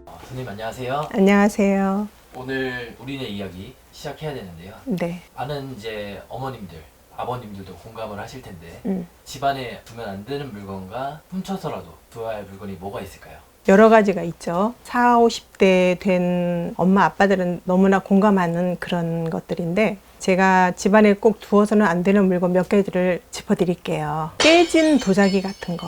선생님 안녕하세요. 안녕하세요. 오늘 우리네 이야기 시작해야 되는데요. 네. 많은 이제 어머님들, 아버님들도 공감을 하실 텐데 집안에 두면 안 되는 물건과 훔쳐서라도 두어야 할 물건이 뭐가 있을까요? 여러 가지가 있죠. 40, 50대 된 엄마, 아빠들은 너무나 공감하는 그런 것들인데 제가 집안에 꼭 두어서는 안 되는 물건 몇 가지를 짚어드릴게요. 깨진 도자기 같은 거.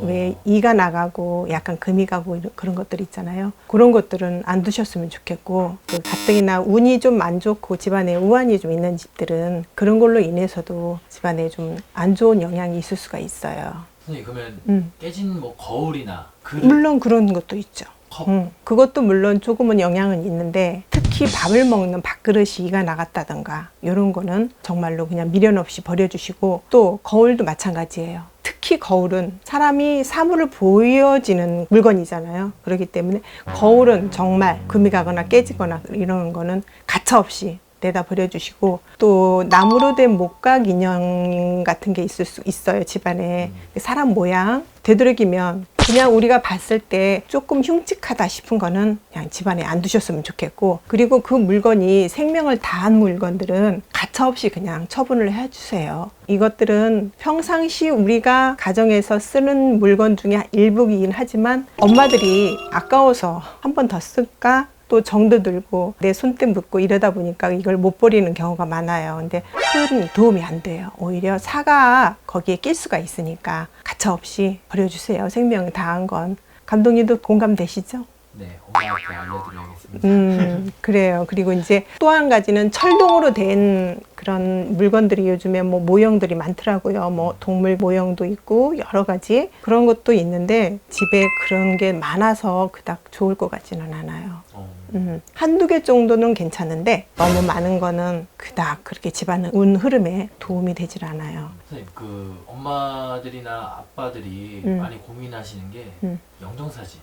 왜 이가 나가고 약간 금이 가고 그런 것들 있잖아요. 그런 것들은 안 두셨으면 좋겠고, 그 가뜩이나 운이 좀 안 좋고 집안에 우환이 좀 있는 집들은 그런 걸로 인해서도 집안에 좀 안 좋은 영향이 있을 수가 있어요. 선생님 그러면 깨진 뭐 거울이나 그릇, 물론 그런 것도 있죠. 컵 그것도 물론 조금은 영향은 있는데, 특히 밥을 먹는 밥그릇이 이가 나갔다던가 이런 거는 정말로 그냥 미련 없이 버려주시고, 또 거울도 마찬가지예요. 특히 거울은 사람이 사물을 보여지는 물건이잖아요. 그렇기 때문에 거울은 정말 금이 가거나 깨지거나 이런 거는 가차없이 내다 버려주시고, 또 나무로 된 목각 인형 같은 게 있을 수 있어요. 집안에 사람 모양 되도록이면 그냥 우리가 봤을 때 조금 흉측하다 싶은 거는 그냥 집안에 안 두셨으면 좋겠고, 그리고 그 물건이 생명을 다한 물건들은 가차없이 그냥 처분을 해주세요. 이것들은 평상시 우리가 가정에서 쓰는 물건 중에 일부이긴 하지만 엄마들이 아까워서 한 번 더 쓸까? 또 정도 들고 내 손때 묻고 이러다 보니까 이걸 못 버리는 경우가 많아요. 근데 큰 도움이 안 돼요. 오히려 사가 거기에 낄 수가 있으니까 가차없이 버려주세요. 생명을 다한 건. 감독님도 공감되시죠? 네, 엄마한테 알려드려야겠습니다. 그래요. 그리고 이제 또 한 가지는 철동으로 된 그런 물건들이 요즘에 뭐 모형들이 많더라고요. 뭐 동물 모형도 있고 여러 가지 그런 것도 있는데 집에 그런 게 많아서 그닥 좋을 것 같지는 않아요. 한두 개 정도는 괜찮은데 너무 많은 거는 그닥 그렇게 집안 운 흐름에 도움이 되질 않아요. 선생님 그 엄마들이나 아빠들이 많이 고민하시는 게 영정사진.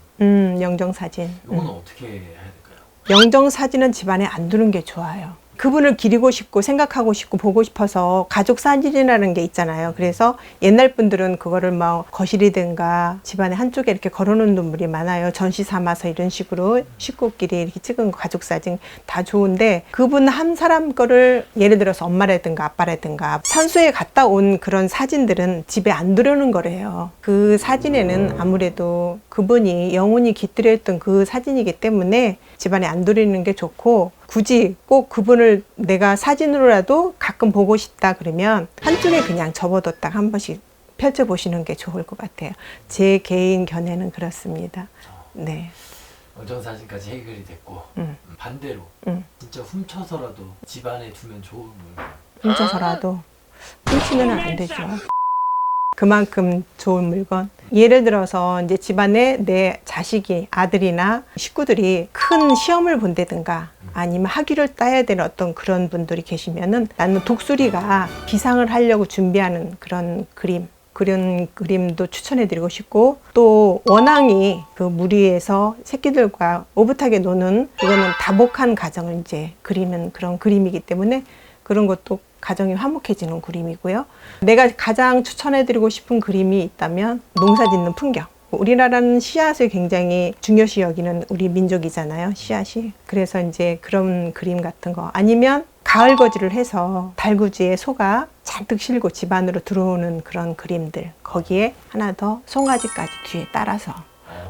영정사진. 이거는 어떻게 해야 될까요? 영정사진은 집안에 안 두는 게 좋아요. 그분을 기리고 싶고 생각하고 싶고 보고 싶어서 가족 사진이라는 게 있잖아요. 그래서 옛날 분들은 그거를 막 거실이든가 집안에 한쪽에 이렇게 걸어놓는 분들이 많아요. 전시 삼아서 이런 식으로 식구끼리 이렇게 찍은 거, 가족 사진 다 좋은데, 그분 한 사람 거를 예를 들어서 엄마라든가 아빠라든가 산소에 갔다 온 그런 사진들은 집에 안 두려는 거래요. 그 사진에는 아무래도 그분이 영혼이 깃들여 있던 그 사진이기 때문에 집안에 안 두리는 게 좋고, 굳이 꼭 그분을 내가 사진으로라도 가끔 보고 싶다 그러면 한쪽에 그냥 접어뒀다가 한 번씩 펼쳐보시는 게 좋을 것 같아요. 제 개인 견해는 그렇습니다. 네. 영정사진까지 해결이 됐고 반대로 진짜 훔쳐서라도 집안에 두면 좋은 물건. 훔쳐서라도. 훔치면 안 되죠. 그만큼 좋은 물건. 예를 들어서 이제 집안에 내 자식이, 아들이나 식구들이 큰 시험을 본다든가 아니면 학위를 따야 되는 어떤 그런 분들이 계시면은, 나는 독수리가 비상을 하려고 준비하는 그런 그림도 추천해 드리고 싶고, 또 원앙이 그 물 위에서 새끼들과 오붓하게 노는, 그거는 다복한 가정을 이제 그리는 그런 그림이기 때문에 그런 것도 가정이 화목해지는 그림이고요. 내가 가장 추천해드리고 싶은 그림이 있다면 농사 짓는 풍경. 우리나라는 씨앗을 굉장히 중요시 여기는 우리 민족이잖아요. 씨앗이. 그래서 이제 그런 그림 같은 거. 아니면 가을 거지를 해서 달구지에 소가 잔뜩 실고 집 안으로 들어오는 그런 그림들. 거기에 하나 더 송아지까지 뒤에 따라서.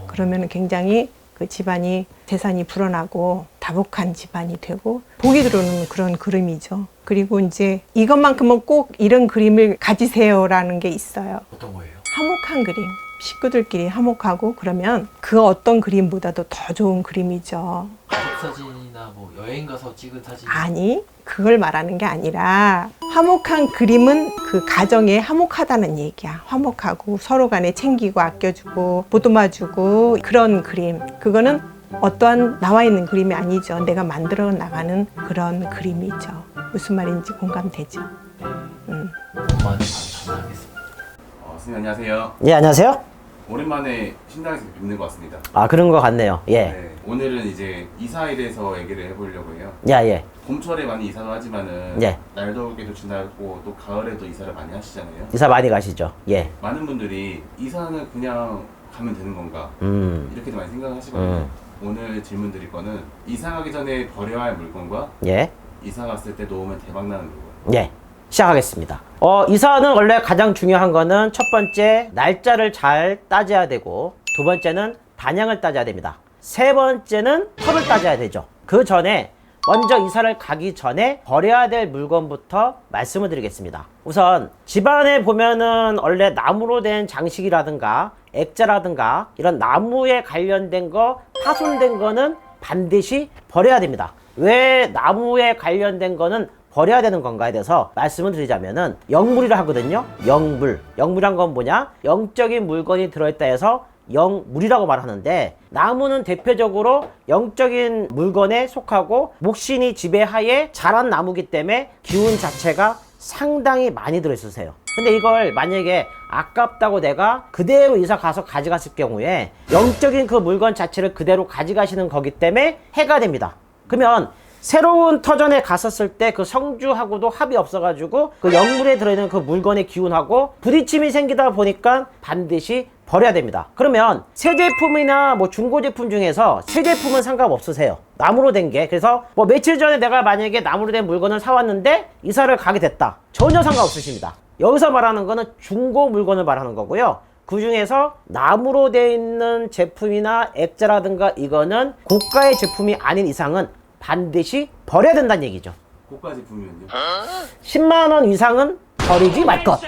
그러면 굉장히 그 집안이 재산이 불어나고 다복한 집안이 되고 복이 들어오는 그런 그림이죠. 그리고 이제 이것만큼은 꼭 이런 그림을 가지세요라는 게 있어요. 어떤 거예요? 화목한 그림. 식구들끼리 화목하고 그러면 그 어떤 그림보다도 더 좋은 그림이죠. 가족사진이나 뭐 여행 가서 찍은 사진. 아니, 그걸 말하는 게 아니라 화목한 그림은 그 가정에 화목하다는 얘기야. 화목하고 서로 간에 챙기고 아껴주고 보듬어주고 그런 그림. 그거는 어떠한 나와 있는 그림이 아니죠. 내가 만들어 나가는 그런 그림이죠. 무슨 말인지 공감되죠? 엄마한테 바로 전화하겠습니다. 선생님 안녕하세요. 예, 안녕하세요. 오랜만에 신당에서 뵙는 것 같습니다. 아, 그런 것 같네요. 예. 네, 오늘은 이제 이사에 대해서 얘기를 해보려고 해요. 예. 봄철에 많이 이사를 하지만은 예. 날 더우게도 지나고 또 가을에도 이사를 많이 하시잖아요. 이사 많이 가시죠? 예. 많은 분들이 이사는 그냥 가면 되는 건가 음. 이렇게도 많이 생각을 하시거든요. 오늘 질문 드릴 거는 이사 가기 전에 버려야 할 물건과 예. 이사 갔을 때 놓으면 대박 나는 물건. 예. 시작하겠습니다. 이사는 원래 가장 중요한 거는 첫 번째 날짜를 잘 따져야 되고, 두 번째는 단양을 따져야 됩니다. 세 번째는 털을 따져야 되죠. 그 전에 먼저 이사를 가기 전에 버려야 될 물건부터 말씀을 드리겠습니다. 우선 집안에 보면은 원래 나무로 된 장식이라든가 액자라든가 이런 나무에 관련된 거, 파손된 거는 반드시 버려야 됩니다. 왜 나무에 관련된 거는 버려야 되는 건가에 대해서 말씀을 드리자면은 영물이라 하거든요. 영물. 영물이란 건 뭐냐? 영적인 물건이 들어있다 해서 영물이라고 말하는데, 나무는 대표적으로 영적인 물건에 속하고 목신이 지배하에 자란 나무기 때문에 기운 자체가 상당히 많이 들어있으세요. 근데 이걸 만약에 아깝다고 내가 그대로 이사 가서 가져갔을 경우에 영적인 그 물건 자체를 그대로 가져가시는 거기 때문에 해가 됩니다. 그러면 새로운 터전에 갔었을 때 그 성주하고도 합이 없어가지고 그 영물에 들어있는 그 물건의 기운하고 부딪힘이 생기다 보니까 반드시 버려야 됩니다. 그러면 새 제품이나 뭐 중고 제품 중에서 새 제품은 상관없으세요. 나무로 된 게. 그래서 뭐 며칠 전에 내가 만약에 나무로 된 물건을 사왔는데 이사를 가게 됐다. 전혀 상관없으십니다. 여기서 말하는 거는 중고 물건을 말하는 거고요. 그 중에서 나무로 되어 있는 제품이나 액자라든가 이거는 고가의 제품이 아닌 이상은 반드시 버려야 된다는 얘기죠. 고가 제품이면요? 10만 원 이상은 버리지 말 것.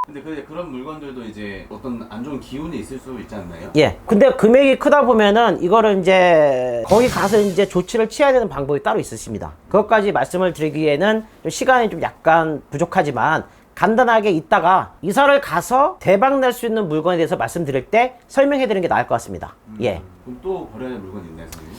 근데 그런 물건들도 이제 어떤 안 좋은 기운이 있을 수 있지 않나요? 예. 근데 금액이 크다 보면은 이거를 이제 거기 가서 이제 조치를 취해야 되는 방법이 따로 있으십니다. 그것까지 말씀을 드리기에는 좀 시간이 좀 약간 부족하지만 간단하게 이따가 이사를 가서 대박 날 수 있는 물건에 대해서 말씀드릴 때 설명해 드리는 게 나을 것 같습니다. 예. 그럼 또 버려야 할 물건이 있나요, 선생님?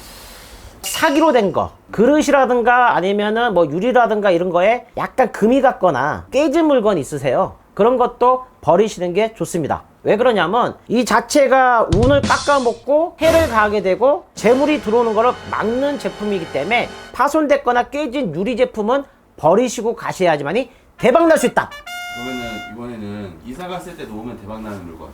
사기로 된 거, 그릇이라든가 아니면은 뭐 유리라든가 이런 거에 약간 금이 갔거나 깨진 물건 있으세요? 그런 것도 버리시는 게 좋습니다. 왜 그러냐면 이 자체가 운을 깎아먹고 해를 가하게 되고 재물이 들어오는 거를 막는 제품이기 때문에 파손됐거나 깨진 유리 제품은 버리시고 가셔야지만이 대박 날 수 있다. 그러면은 이번에는 이사 갔을 때 놓으면 대박 나는 물건.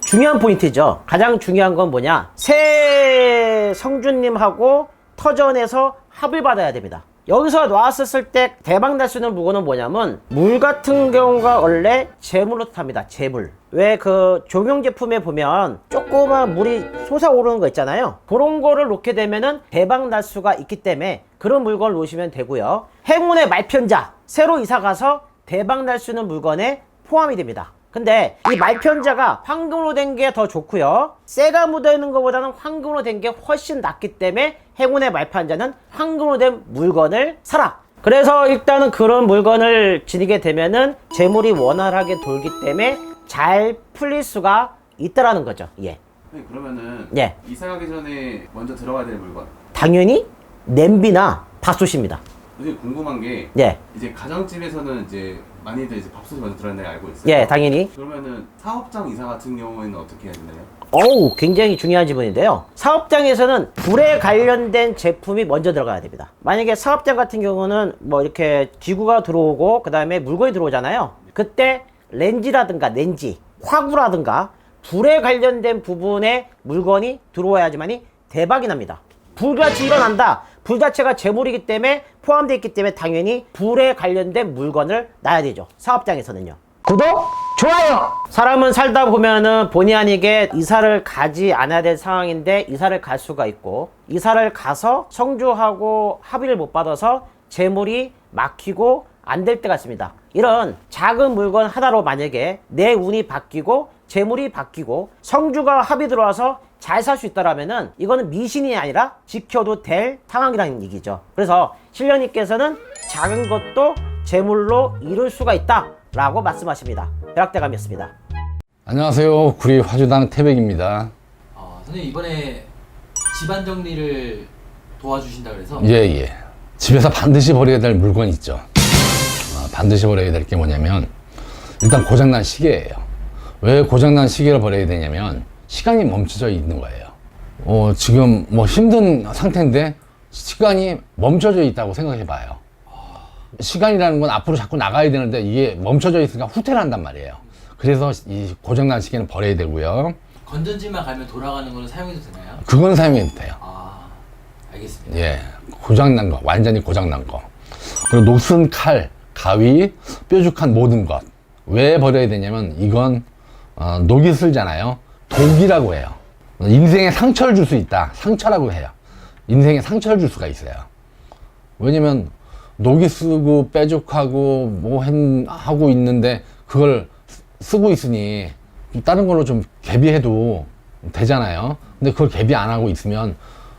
중요한 포인트죠. 가장 중요한 건 뭐냐? 새 성주님하고 터전에서 합을 받아야 됩니다. 여기서 놨었을 때 대박 날 수 있는 물건은 뭐냐면 물 같은 경우가 원래 재물로 뜻합니다. 재물. 왜 그 조명 제품에 보면 조그만 물이 솟아오르는 거 있잖아요. 그런 거를 놓게 되면은 대박 날 수가 있기 때문에 그런 물건을 놓으시면 되고요. 행운의 말편자. 새로 이사 가서 대박 날 수 있는 물건에 포함이 됩니다. 근데 이 말편자가 황금으로 된 게 더 좋고요. 쇠가 묻어있는 것보다는 황금으로 된 게 훨씬 낫기 때문에 행운의 말편자는 황금으로 된 물건을 사라. 그래서 일단은 그런 물건을 지니게 되면은 재물이 원활하게 돌기 때문에 잘 풀릴 수가 있다라는 거죠. 예. 선생님, 그러면은 예. 이사 가기 전에 먼저 들어가야 될 물건. 당연히 냄비나 밥솥입니다. 선생님, 궁금한 게 예. 이제 가정집에서는 이제 많이들 이제 밥솥이 먼저 들어간다는 걸 알고 있어요. 예, 당연히. 그러면은 사업장 이사 같은 경우에는 어떻게 해야 되나요? 어우, 굉장히 중요한 질문인데요. 사업장에서는 불에 관련된 제품이 먼저 들어가야 됩니다. 만약에 사업장 같은 경우는 뭐 이렇게 기구가 들어오고 그 다음에 물건이 들어오잖아요. 그때 렌지라든가 렌지, 화구라든가 불에 관련된 부분에 물건이 들어와야지만이 대박이 납니다. 불같이 일어난다. 불 자체가 재물이기 때문에 포함되어 있기 때문에 당연히 불에 관련된 물건을 놔야 되죠. 사업장에서는요. 구독, 좋아요! 사람은 살다 보면은 본의 아니게 이사를 가지 않아야 될 상황인데 이사를 갈 수가 있고, 이사를 가서 성주하고 합의를 못 받아서 재물이 막히고 안 될 때가 있습니다. 이런 작은 물건 하나로 만약에 내 운이 바뀌고 재물이 바뀌고 성주가 합이 들어와서 잘 살 수 있다라면은 이거는 미신이 아니라 지켜도 될 상황이라는 얘기죠. 그래서 신령님께서는 작은 것도 재물로 이룰 수가 있다라고 말씀하십니다. 벼락대감이었습니다. 안녕하세요. 구리 화주당 태백입니다. 선생님 이번에 집안 정리를 도와주신다 그래서 예. 집에서 반드시 버려야 될 물건이 있죠. 반드시 버려야 될 게 뭐냐면 일단 고장난 시계예요. 왜 고장난 시계를 버려야 되냐면 시간이 멈춰져 있는 거예요. 지금 뭐 힘든 상태인데 시간이 멈춰져 있다고 생각해 봐요. 시간이라는 건 앞으로 자꾸 나가야 되는데 이게 멈춰져 있으니까 후퇴를 한단 말이에요. 그래서 이 고장난 시계는 버려야 되고요. 건전지만 가면 돌아가는 거는 사용해도 되나요? 그건 사용해도 돼요. 아, 알겠습니다. 예, 고장난 거, 완전히 고장난 거. 그리고 녹슨 칼, 가위, 뾰족한 모든 것. 왜 버려야 되냐면 이건 녹이 슬잖아요. 독이라고 해요. 인생에 상처를 줄 수 있다. 상처라고 해요. 인생에 상처를 줄 수가 있어요. 왜냐면 녹이 쓰고 뾰족하고 뭐 하고 있는데 그걸 쓰고 있으니 다른 걸로 좀 개비해도 되잖아요. 근데 그걸 개비 안 하고 있으면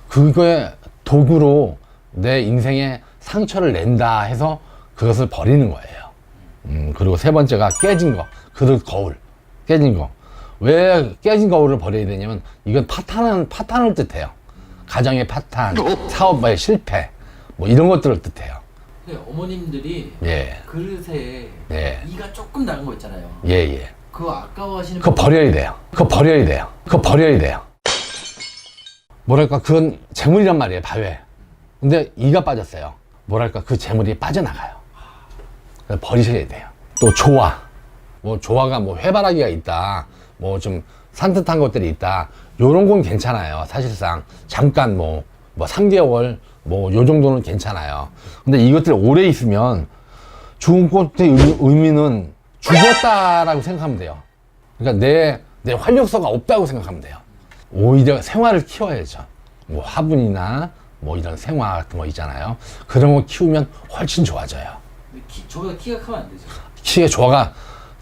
그거에 독으로 내 인생에 상처를 낸다 해서 그것을 버리는 거예요. 그리고 세 번째가 깨진 거, 그릇 거울, 깨진 거. 왜 깨진 거울을 버려야 되냐면 이건 파탄을 뜻해요. 가정의 파탄, 사업의 실패, 뭐 이런 것들을 뜻해요. 근데 어머님들이 예, 그릇에 예, 이가 조금 나간 거 있잖아요. 예, 예. 그거 아까워하시는 그거 버려야 돼요. 그거 버려야 돼요. 그거 버려야 돼요. 뭐랄까, 그건 재물이란 말이에요, 바위에. 근데 이가 빠졌어요. 뭐랄까, 그 재물이 빠져나가요. 그래서 버리셔야 돼요. 또 조화. 뭐 조화가 뭐 해바라기가 있다. 뭐 좀 산뜻한 것들이 있다. 요런 건 괜찮아요. 사실상. 잠깐 뭐 3개월 뭐 요 정도는 괜찮아요. 근데 이것들이 오래 있으면 죽은 꽃의 의미는 죽었다라고 생각하면 돼요. 그러니까 내 활력소가 없다고 생각하면 돼요. 오히려 생화를 키워야죠. 뭐 화분이나 뭐 이런 생화 같은 거 있잖아요. 그런 거 키우면 훨씬 좋아져요. 저보다 키가 크면 안 되죠. 키가 조화가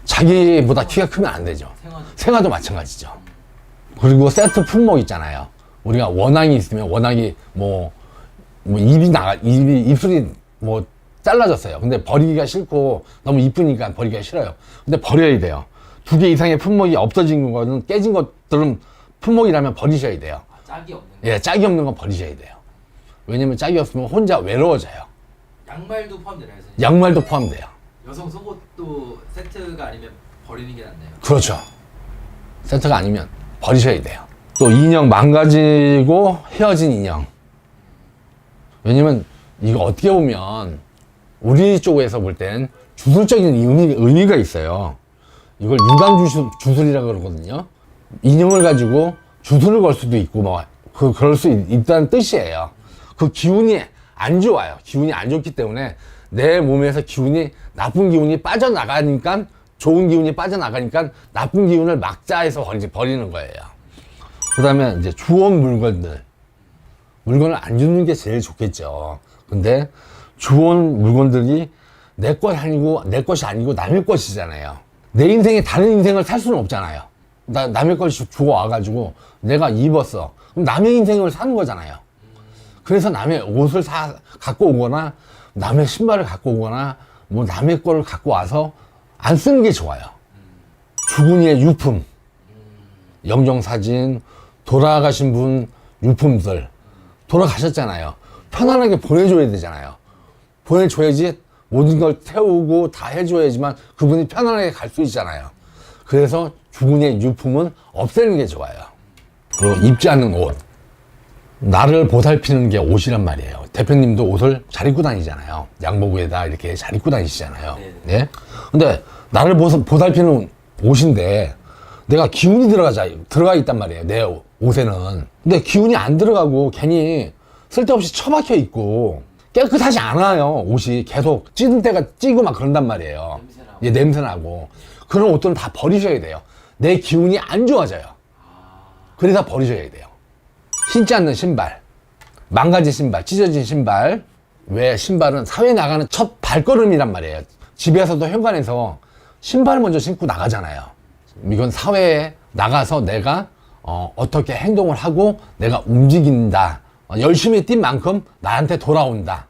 자기보다 키가 크면 안 되죠. 생화도 마찬가지죠. 그리고 세트 품목 있잖아요. 우리가 원앙이 있으면 원앙이 뭐 입술이 뭐 잘라졌어요. 근데 버리기가 싫고 너무 이쁘니까 버리기가 싫어요. 근데 버려야 돼요. 2개 이상의 품목이 없어진 거는 깨진 것들은 품목이라면 버리셔야 돼요. 짝이 없는 거. 예, 짝이 없는 건 버리셔야 돼요. 왜냐면 짝이 없으면 혼자 외로워져요. 양말도 포함되나요, 선생님? 양말도 포함돼요. 여성 속옷도 세트가 아니면 버리는 게 낫나요? 그렇죠. 세트가 아니면 버리셔야 돼요. 또 인형 망가지고 헤어진 인형. 왜냐면 이거 어떻게 보면 우리 쪽에서 볼 땐 주술적인 의미가 있어요. 이걸 유감주술이라고 그러거든요. 인형을 가지고 주술을 걸 수도 있고 그럴 수 있다는 뜻이에요. 그 기운이 안 좋아요. 기운이 안 좋기 때문에 내 몸에서 나쁜 기운이 빠져나가니까 좋은 기운이 빠져나가니까 나쁜 기운을 막자 해서 버리는 거예요. 그 다음에 이제 주온 물건을 안 주는 게 제일 좋겠죠. 근데 주온 물건들이 내 것이 아니고 남의 것이잖아요. 내 인생에 다른 인생을 살 수는 없잖아요. 남의 것이 주워 와가지고 내가 입었어. 그럼 남의 인생을 사는 거잖아요. 그래서 남의 옷을 갖고 오거나 남의 신발을 갖고 오거나 뭐 남의 거를 갖고 와서 안 쓰는 게 좋아요. 주군이의 유품, 영정사진, 돌아가신 분 유품들, 돌아가셨잖아요. 편안하게 보내줘야 되잖아요. 보내줘야지 모든 걸 태우고 다 해줘야지만 그분이 편안하게 갈 수 있잖아요. 그래서 주군의 유품은 없애는 게 좋아요. 그리고 입지 않는 옷. 나를 보살피는 게 옷이란 말이에요. 대표님도 옷을 잘 입고 다니잖아요. 양복 위에다 이렇게 잘 입고 다니시잖아요. 네? 근데 나를 보살피는 옷인데 내가 기운이 들어가 있단 말이에요. 내 옷에는. 근데 기운이 안 들어가고 괜히 쓸데없이 처박혀 있고 깨끗하지 않아요. 옷이 계속 찌든 때가 찌고 막 그런단 말이에요. 냄새나고. 예, 냄새나고. 그런 옷들은 다 버리셔야 돼요. 내 기운이 안 좋아져요. 그래서 버리셔야 돼요. 신지 않는 신발, 망가진 신발, 찢어진 신발. 왜 신발은 사회에 나가는 첫 발걸음이란 말이에요. 집에서도 현관에서 신발을 먼저 신고 나가잖아요. 이건 사회에 나가서 내가 어떻게 행동을 하고 내가 움직인다. 열심히 뛴 만큼 나한테 돌아온다.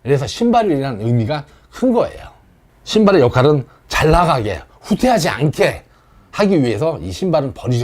그래서 신발이라는 의미가 큰 거예요. 신발의 역할은 잘 나가게, 후퇴하지 않게 하기 위해서 이 신발은 버리셔야 돼요.